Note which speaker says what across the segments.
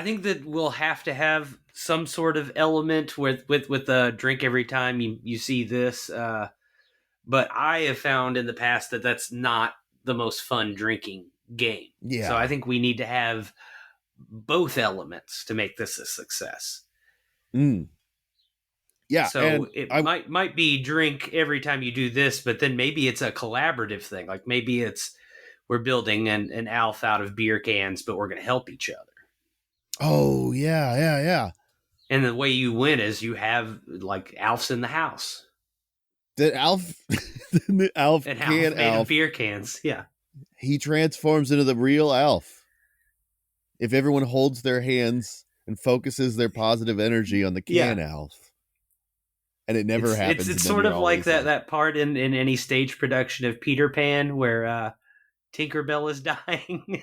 Speaker 1: I think that we'll have to have some sort of element with a drink every time you see this. But I have found in the past that that's not the most fun drinking game.
Speaker 2: Yeah.
Speaker 1: So I think we need to have both elements to make this a success.
Speaker 2: Yeah.
Speaker 1: So it might be drink every time you do this, but then maybe it's a collaborative thing. Like maybe it's we're building an ALF out of beer cans, but we're going to help each other.
Speaker 2: Oh, yeah.
Speaker 1: And the way you win is you have like ALFs in the house.
Speaker 2: The ALF, the ALF
Speaker 1: and
Speaker 2: can
Speaker 1: made
Speaker 2: ALF,
Speaker 1: of beer cans. Yeah.
Speaker 2: He transforms into the real ALF. If everyone holds their hands and focuses their positive energy on the can ALF. And it never happens.
Speaker 1: It's sort of like that part in any stage production of Peter Pan where Tinkerbell is dying.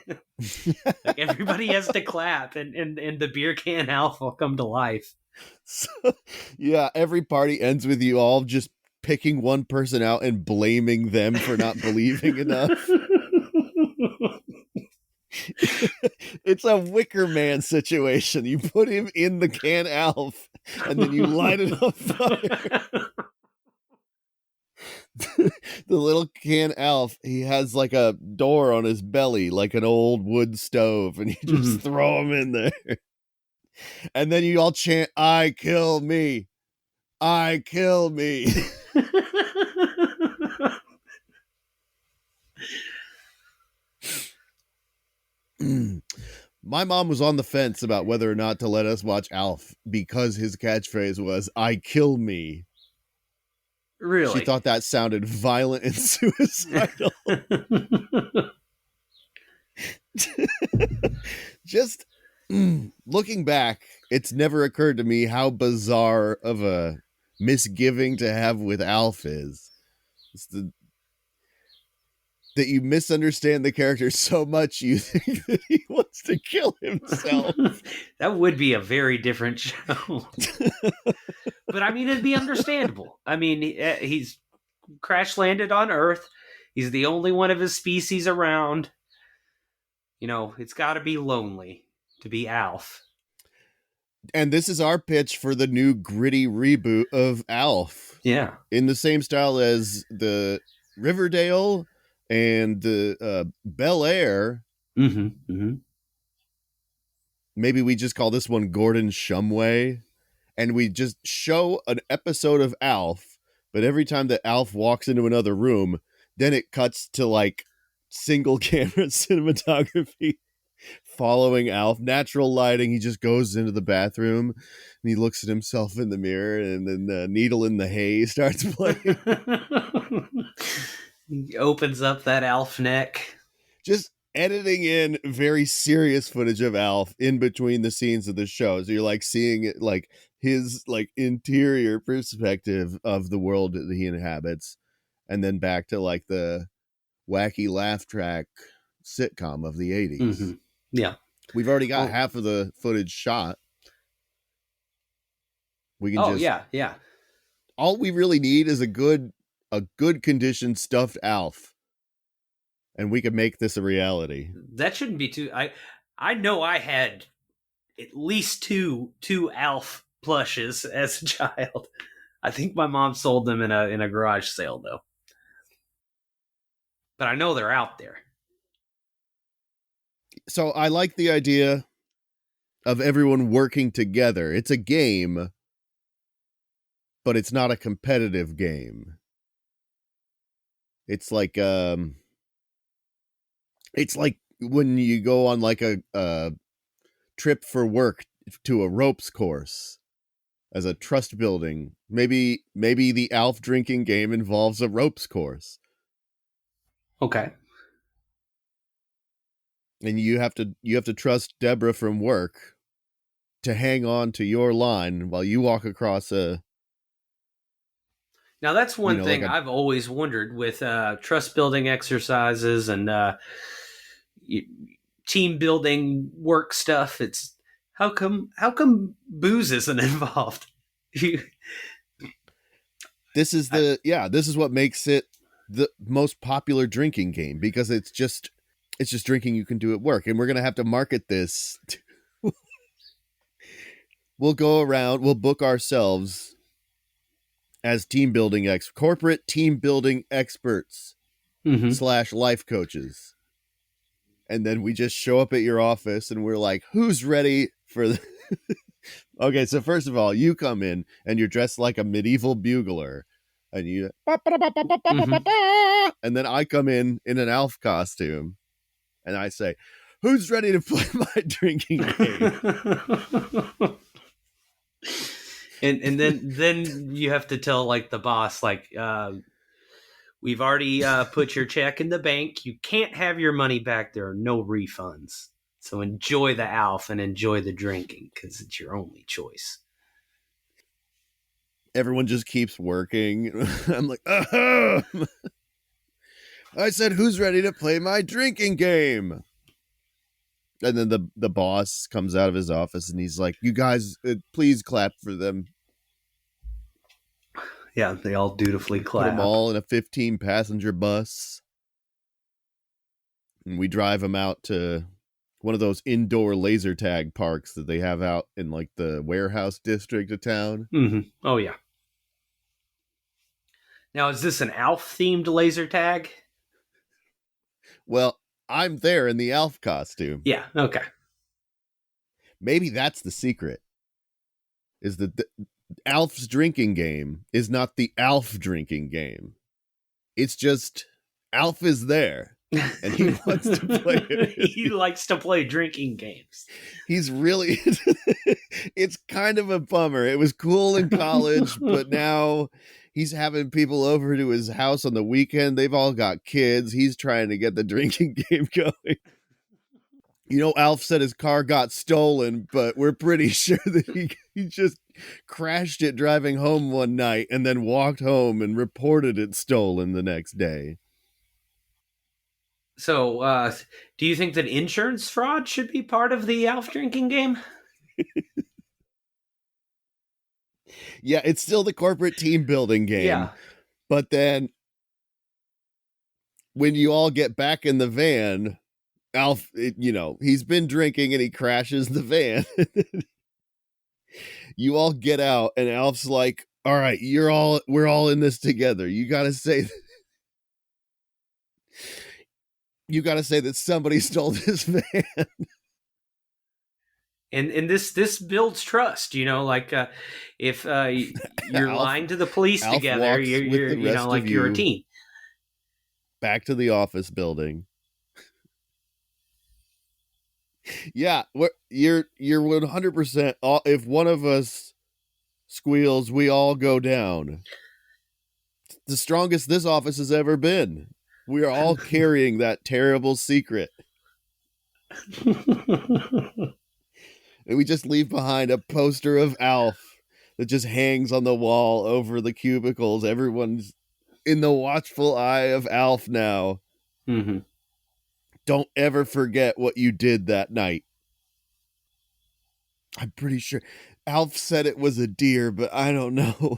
Speaker 1: Like everybody has to clap and the beer can ALF will come to life.
Speaker 2: So, yeah, every party ends with you all just picking one person out and blaming them for not believing enough. It's a Wicker Man situation. You put him in the can ALF and then you light it on fire. The little can ALF, he has like a door on his belly, like an old wood stove, and you just throw him in there. And then you all chant, "I kill me. I kill me." My mom was on the fence about whether or not to let us watch ALF because his catchphrase was, "I kill me."
Speaker 1: Really?
Speaker 2: She thought that sounded violent and suicidal. Just looking back, it's never occurred to me how bizarre of a misgiving to have with ALF is. It's that you misunderstand the character so much you think that he wants to kill himself.
Speaker 1: That would be a very different show. But I mean, it'd be understandable. I mean, he's crash landed on Earth. He's the only one of his species around. You know, it's got to be lonely to be ALF.
Speaker 2: And this is our pitch for the new gritty reboot of ALF.
Speaker 1: Yeah.
Speaker 2: In the same style as the Riverdale and the Bel Air. Maybe we just call this one Gordon Shumway. And we just show an episode of ALF, but every time that ALF walks into another room, then it cuts to like single camera cinematography following ALF, natural lighting. He just goes into the bathroom and he looks at himself in the mirror, and then the Needle in the Hay starts playing.
Speaker 1: He opens up that ALF neck.
Speaker 2: Just editing in very serious footage of ALF in between the scenes of the show. So you're like seeing it like his like interior perspective of the world that he inhabits, and then back to like the wacky laugh track sitcom of the 80s.
Speaker 1: Yeah.
Speaker 2: We've already got half of the footage shot. We can
Speaker 1: yeah.
Speaker 2: All we really need is a good condition stuffed ALF. And we could make this a reality.
Speaker 1: That shouldn't be too. I know I had at least two ALF plushes as a child. I think my mom sold them in a garage sale though. But I know they're out there.
Speaker 2: So I like the idea of everyone working together. It's a game, but it's not a competitive game. It's like when you go on like a trip for work to a ropes course as a trust building. Maybe the ALF drinking game involves a ropes course.
Speaker 1: Okay.
Speaker 2: And you have to trust Deborah from work to hang on to your line while you walk across a.
Speaker 1: Now that's one thing like I've always wondered with trust building exercises and team building work stuff. It's how come booze isn't involved?
Speaker 2: This is what makes it the most popular drinking game, because it's just drinking you can do at work, and we're gonna have to market this we'll go around, we'll book ourselves as corporate team building experts
Speaker 1: Mm-hmm.
Speaker 2: slash life coaches. And then we just show up at your office and we're like, who's ready for the Okay, so first of all, you come in and you're dressed like a medieval bugler, and you
Speaker 1: Mm-hmm.
Speaker 2: and then I come in an elf costume, and I say, "Who's ready to play my drinking game?"
Speaker 1: and then you have to tell like the boss like we've already put your check in the bank. You can't have your money back. There are no refunds. So enjoy the ALF and enjoy the drinking because it's your only choice.
Speaker 2: Everyone just keeps working. I'm like, I said, "Who's ready to play my drinking game?" And then the boss comes out of his office and he's like, "You guys, please clap for them.
Speaker 1: Yeah, they all dutifully
Speaker 2: Put them
Speaker 1: clap.
Speaker 2: all in a 15-passenger bus." And we drive them out to one of those indoor laser tag parks that they have out in like the warehouse district of town.
Speaker 1: Mm-hmm. Oh, yeah. Now, is this an ALF themed laser tag?
Speaker 2: Well, I'm there in the Alf costume.
Speaker 1: Yeah, okay.
Speaker 2: Maybe that's the secret. Is that Alf's drinking game is not the Alf drinking game. It's just Alf is there and he wants to play it with
Speaker 1: He
Speaker 2: you.
Speaker 1: likes to play drinking games.
Speaker 2: He's really it's kind of a bummer. It was cool in college, but now he's having people over to his house on the weekend. They've all got kids. He's trying to get the drinking game going. You know, Alf said his car got stolen, but we're pretty sure that he just crashed it driving home one night and then walked home and reported it stolen the next day.
Speaker 1: So, do you think that insurance fraud should be part of the ALF drinking game?
Speaker 2: Yeah, it's still the corporate team building game.
Speaker 1: Yeah.
Speaker 2: But then when you all get back in the van, Alf, he's been drinking and he crashes the van. You all get out and Alf's like, "All right, we're all in this together. You got to say that somebody stole this van."
Speaker 1: And this builds trust, like if you're
Speaker 2: Alf,
Speaker 1: lying to the police
Speaker 2: Alf
Speaker 1: together,
Speaker 2: walks with
Speaker 1: you're
Speaker 2: the rest of
Speaker 1: like you're a
Speaker 2: you
Speaker 1: team.
Speaker 2: back to the office building. Yeah, you're 100%. If one of us squeals, we all go down. It's the strongest this office has ever been. We are all carrying that terrible secret. And we just leave behind a poster of Alf that just hangs on the wall over the cubicles. Everyone's in the watchful eye of Alf now.
Speaker 1: Mm-hmm.
Speaker 2: Don't ever forget what you did that night. I'm pretty sure Alf said it was a deer, but I don't know.